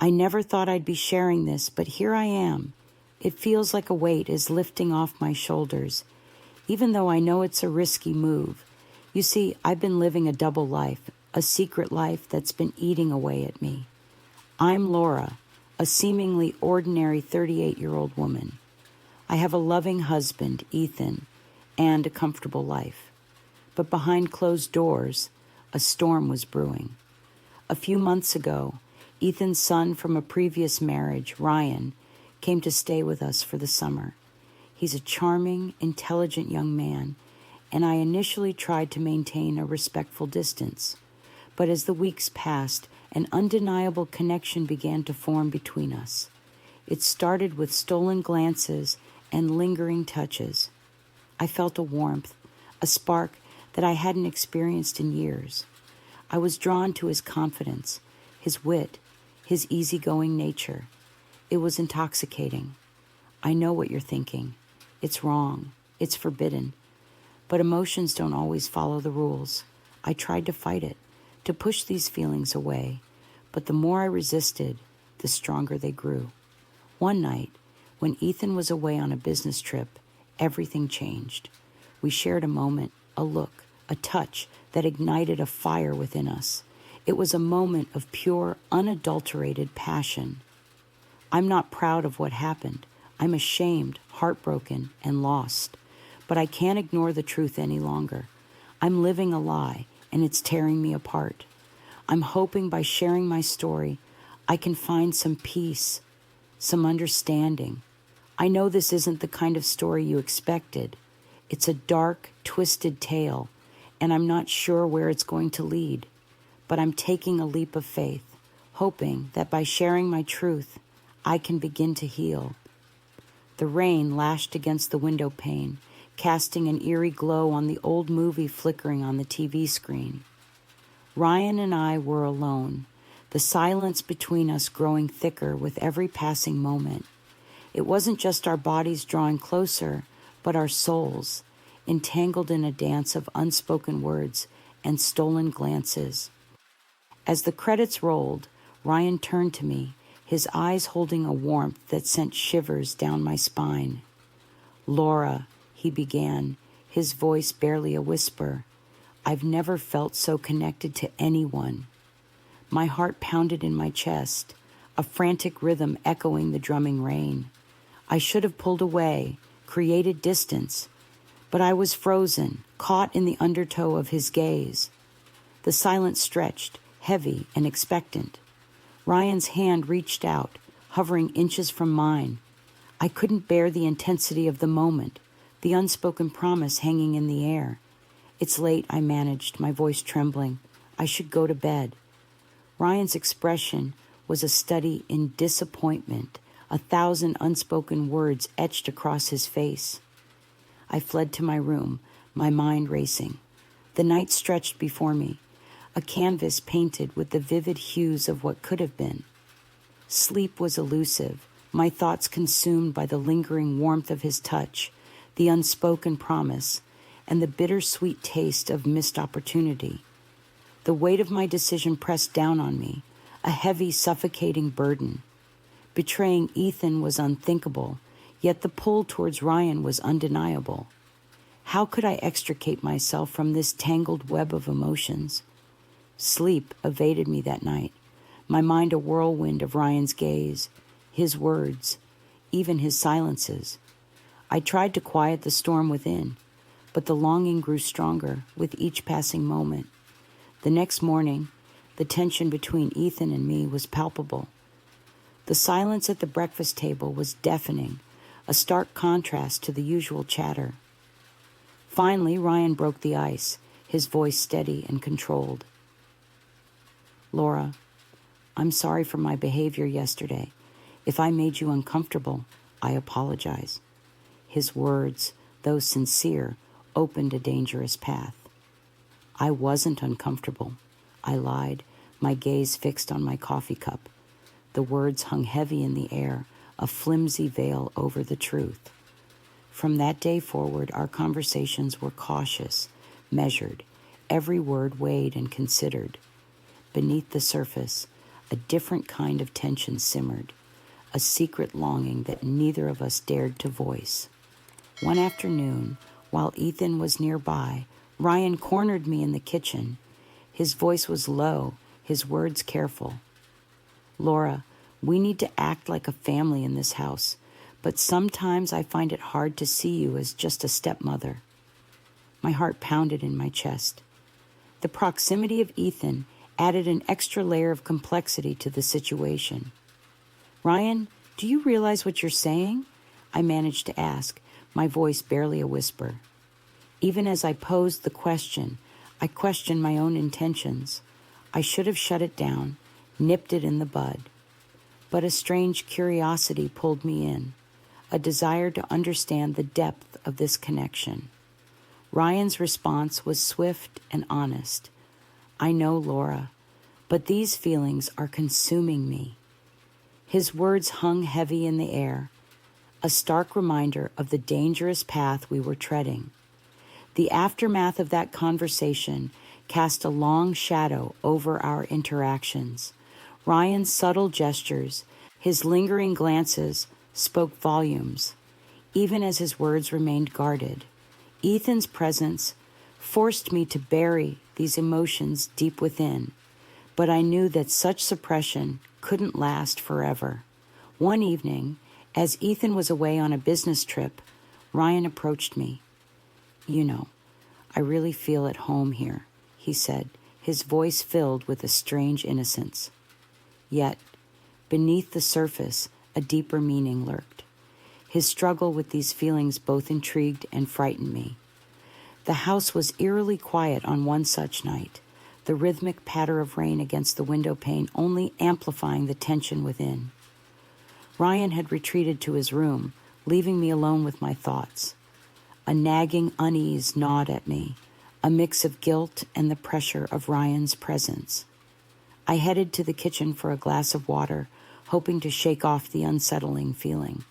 I never thought I'd be sharing this, but here I am. It feels like a weight is lifting off my shoulders, even though I know it's a risky move. You see, I've been living a double life, a secret life that's been eating away at me. I'm Laura, a seemingly ordinary 38-year-old woman. I have a loving husband, Ethan, and a comfortable life. But behind closed doors, a storm was brewing. A few months ago, Ethan's son from a previous marriage, Ryan, came to stay with us for the summer. He's a charming, intelligent young man, and I initially tried to maintain a respectful distance. But as the weeks passed, an undeniable connection began to form between us. It started with stolen glances and lingering touches. I felt a warmth, a spark that I hadn't experienced in years. I was drawn to his confidence, his wit, his easygoing nature. It was intoxicating. I know what you're thinking. It's wrong. It's forbidden. But emotions don't always follow the rules. I tried to fight it, to push these feelings away, but the more I resisted, the stronger they grew. One night, when Ethan was away on a business trip, everything changed. We shared a moment, a look, a touch that ignited a fire within us. It was a moment of pure, unadulterated passion. I'm not proud of what happened. I'm ashamed, heartbroken, and lost. But I can't ignore the truth any longer. I'm living a lie, and it's tearing me apart. I'm hoping by sharing my story, I can find some peace, some understanding. I know this isn't the kind of story you expected. It's a dark, twisted tale, and I'm not sure where it's going to lead. But I'm taking a leap of faith, hoping that by sharing my truth, I can begin to heal. The rain lashed against the window pane, casting an eerie glow on the old movie flickering on the TV screen. Ryan and I were alone, the silence between us growing thicker with every passing moment. It wasn't just our bodies drawing closer, but our souls, entangled in a dance of unspoken words and stolen glances. As the credits rolled, Ryan turned to me, his eyes holding a warmth that sent shivers down my spine. "Laura," he began, his voice barely a whisper. I've never felt so connected to anyone. My heart pounded in my chest, a frantic rhythm echoing the drumming rain. I should have pulled away, created distance, but I was frozen, caught in the undertow of his gaze. The silence stretched, heavy and expectant. Ryan's hand reached out, hovering inches from mine. I couldn't bear the intensity of the moment, the unspoken promise hanging in the air. "It's late," I managed, my voice trembling. "I should go to bed." Ryan's expression was a study in disappointment, 1,000 unspoken words etched across his face. I fled to my room, my mind racing. The night stretched before me, a canvas painted with the vivid hues of what could have been. Sleep was elusive, my thoughts consumed by the lingering warmth of his touch, the unspoken promise, and the bittersweet taste of missed opportunity. The weight of my decision pressed down on me, a heavy, suffocating burden. Betraying Ethan was unthinkable, yet the pull towards Ryan was undeniable. How could I extricate myself from this tangled web of emotions? Sleep evaded me that night, my mind a whirlwind of Ryan's gaze, his words, even his silences. I tried to quiet the storm within, but the longing grew stronger with each passing moment. The next morning, the tension between Ethan and me was palpable. The silence at the breakfast table was deafening, a stark contrast to the usual chatter. Finally, Ryan broke the ice, his voice steady and controlled. "Laura, I'm sorry for my behavior yesterday. If I made you uncomfortable, I apologize." His words, though sincere, opened a dangerous path. I wasn't uncomfortable. I lied, my gaze fixed on my coffee cup. The words hung heavy in the air, a flimsy veil over the truth. From that day forward, our conversations were cautious, measured, every word weighed and considered. Beneath the surface, a different kind of tension simmered, a secret longing that neither of us dared to voice. One afternoon, while Ethan was nearby, Ryan cornered me in the kitchen. His voice was low, his words careful. "Laura, we need to act like a family in this house, but sometimes I find it hard to see you as just a stepmother." My heart pounded in my chest. The proximity of Ethan added an extra layer of complexity to the situation. "Ryan, do you realize what you're saying?" I managed to ask, my voice barely a whisper. Even as I posed the question, I questioned my own intentions. I should have shut it down, nipped it in the bud. But a strange curiosity pulled me in, a desire to understand the depth of this connection. Ryan's response was swift and honest. "I know, Laura, but these feelings are consuming me." His words hung heavy in the air, a stark reminder of the dangerous path we were treading. The aftermath of that conversation cast a long shadow over our interactions. Ryan's subtle gestures, his lingering glances, spoke volumes, even as his words remained guarded. Ethan's presence forced me to bury these emotions deep within, but I knew that such suppression couldn't last forever. One evening, as Ethan was away on a business trip, Ryan approached me. "You know, I really feel at home here," he said, his voice filled with a strange innocence. Yet, beneath the surface, a deeper meaning lurked. His struggle with these feelings both intrigued and frightened me. The house was eerily quiet on one such night, the rhythmic patter of rain against the window pane only amplifying the tension within. Ryan had retreated to his room, leaving me alone with my thoughts. A nagging unease gnawed at me, a mix of guilt and the pressure of Ryan's presence. I headed to the kitchen for a glass of water, hoping to shake off the unsettling feeling.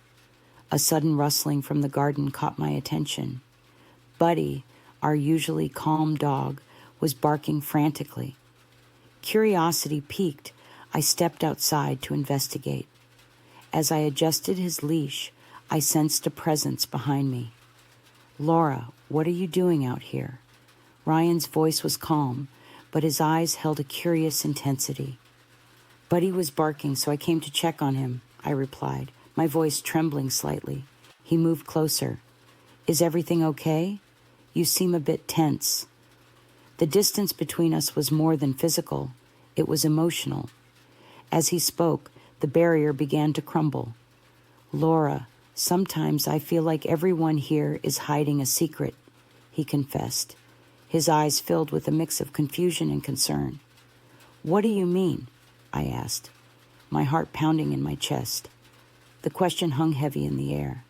A sudden rustling from the garden caught my attention. Buddy, our usually calm dog, was barking frantically. Curiosity piqued, I stepped outside to investigate. As I adjusted his leash, I sensed a presence behind me. "Laura, what are you doing out here?" Ryan's voice was calm, but his eyes held a curious intensity. "Buddy was barking, so I came to check on him," I replied, my voice trembling slightly. He moved closer. "Is everything okay? You seem a bit tense." The distance between us was more than physical. It was emotional. As he spoke, the barrier began to crumble. "Laura, sometimes I feel like everyone here is hiding a secret," he confessed, his eyes filled with a mix of confusion and concern. "What do you mean?" I asked, my heart pounding in my chest. The question hung heavy in the air.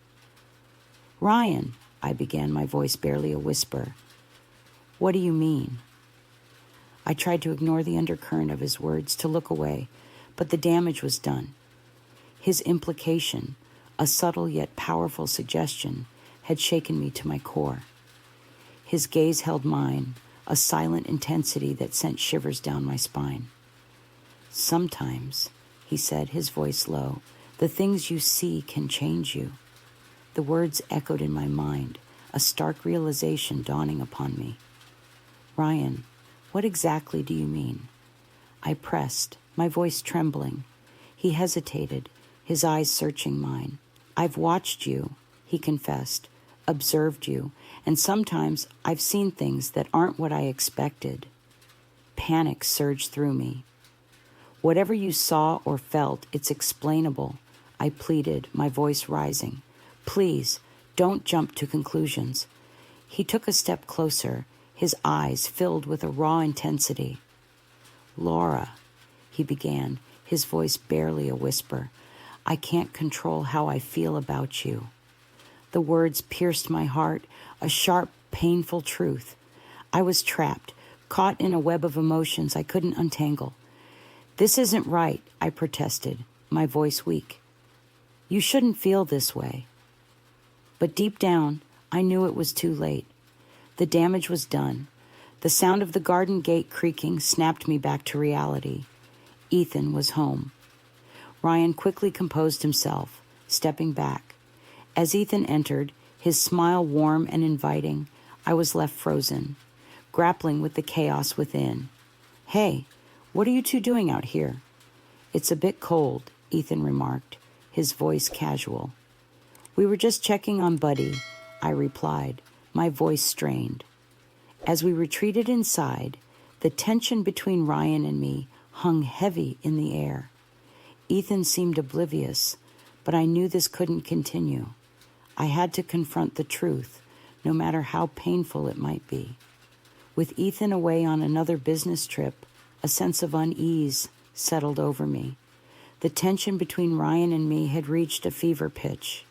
"Ryan," I began, my voice barely a whisper. "What do you mean?" I tried to ignore the undercurrent of his words, to look away, but the damage was done. His implication, a subtle yet powerful suggestion, had shaken me to my core. His gaze held mine, a silent intensity that sent shivers down my spine. "Sometimes," he said, his voice low, "the things you see can change you." The words echoed in my mind, a stark realization dawning upon me. "Ryan, what exactly do you mean?" I pressed, my voice trembling. He hesitated, his eyes searching mine. "I've watched you," he confessed, "observed you, and sometimes I've seen things that aren't what I expected." Panic surged through me. "Whatever you saw or felt, it's explainable," I pleaded, my voice rising. "Please, don't jump to conclusions." He took a step closer, his eyes filled with a raw intensity. "Laura," he began, his voice barely a whisper, "I can't control how I feel about you." The words pierced my heart, a sharp, painful truth. I was trapped, caught in a web of emotions I couldn't untangle. "This isn't right," I protested, my voice weak. "You shouldn't feel this way." But deep down, I knew it was too late. The damage was done. The sound of the garden gate creaking snapped me back to reality. Ethan was home. Ryan quickly composed himself, stepping back. As Ethan entered, his smile warm and inviting, I was left frozen, grappling with the chaos within. "Hey, what are you two doing out here?" "It's a bit cold," Ethan remarked, his voice casual. "We were just checking on Buddy," I replied, my voice strained. As we retreated inside, the tension between Ryan and me hung heavy in the air. Ethan seemed oblivious, but I knew this couldn't continue. I had to confront the truth, no matter how painful it might be. With Ethan away on another business trip, a sense of unease settled over me. The tension between Ryan and me had reached a fever pitch.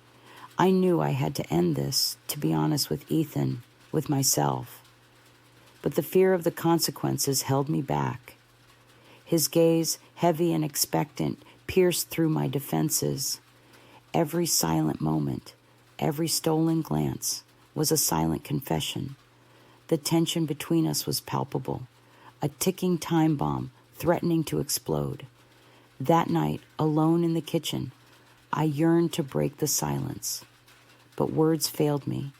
I knew I had to end this, to be honest with Ethan, with myself. But the fear of the consequences held me back. His gaze, heavy and expectant, pierced through my defenses. Every silent moment, every stolen glance, was a silent confession. The tension between us was palpable, a ticking time bomb threatening to explode. That night, alone in the kitchen, I yearned to break the silence. But words failed me,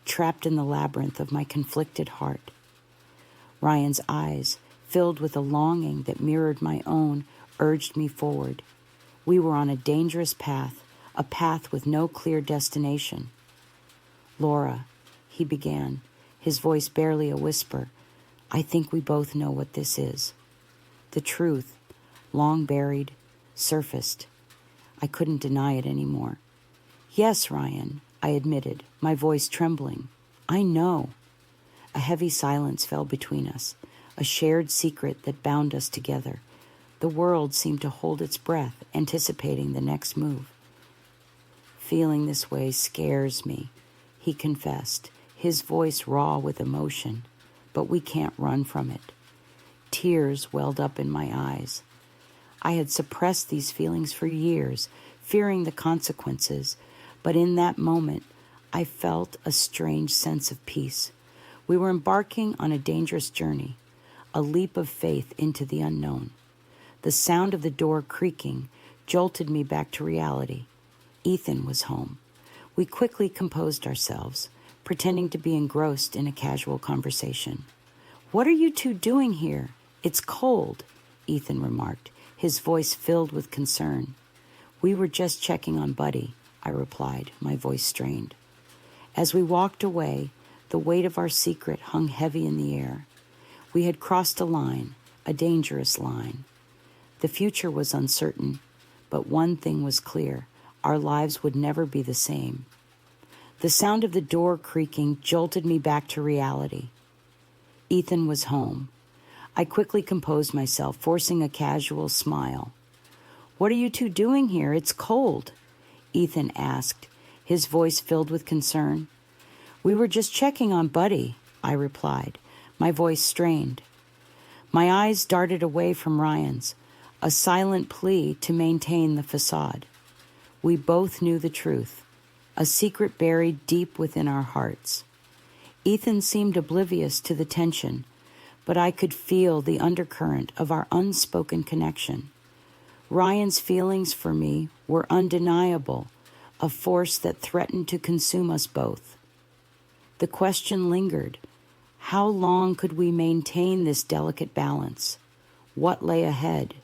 trapped in the labyrinth of my conflicted heart. Ryan's eyes, filled with a longing that mirrored my own, urged me forward. We were on a dangerous path, a path with no clear destination. "Laura," he began, his voice barely a whisper, "I think we both know what this is." The truth, long buried, surfaced. I couldn't deny it anymore. "Yes, Ryan," I admitted, my voice trembling. "I know." A heavy silence fell between us, a shared secret that bound us together. The world seemed to hold its breath, anticipating the next move. "Feeling this way scares me," he confessed, his voice raw with emotion, "but we can't run from it." Tears welled up in my eyes. I had suppressed these feelings for years, fearing the consequences, but in that moment, I felt a strange sense of peace. We were embarking on a dangerous journey, a leap of faith into the unknown. The sound of the door creaking jolted me back to reality. Ethan was home. We quickly composed ourselves, pretending to be engrossed in a casual conversation. "What are you two doing here? It's cold," Ethan remarked, his voice filled with concern. "We were just checking on Buddy," I replied, my voice strained. As we walked away, the weight of our secret hung heavy in the air. We had crossed a line, a dangerous line. The future was uncertain, but one thing was clear: our lives would never be the same. The sound of the door creaking jolted me back to reality. Ethan was home. I quickly composed myself, forcing a casual smile. "What are you two doing here? It's cold," Ethan asked, his voice filled with concern. "We were just checking on Buddy," I replied, my voice strained. My eyes darted away from Ryan's, a silent plea to maintain the facade. We both knew the truth, a secret buried deep within our hearts. Ethan seemed oblivious to the tension, but I could feel the undercurrent of our unspoken connection. Ryan's feelings for me were undeniable, a force that threatened to consume us both. The question lingered: how long could we maintain this delicate balance? What lay ahead?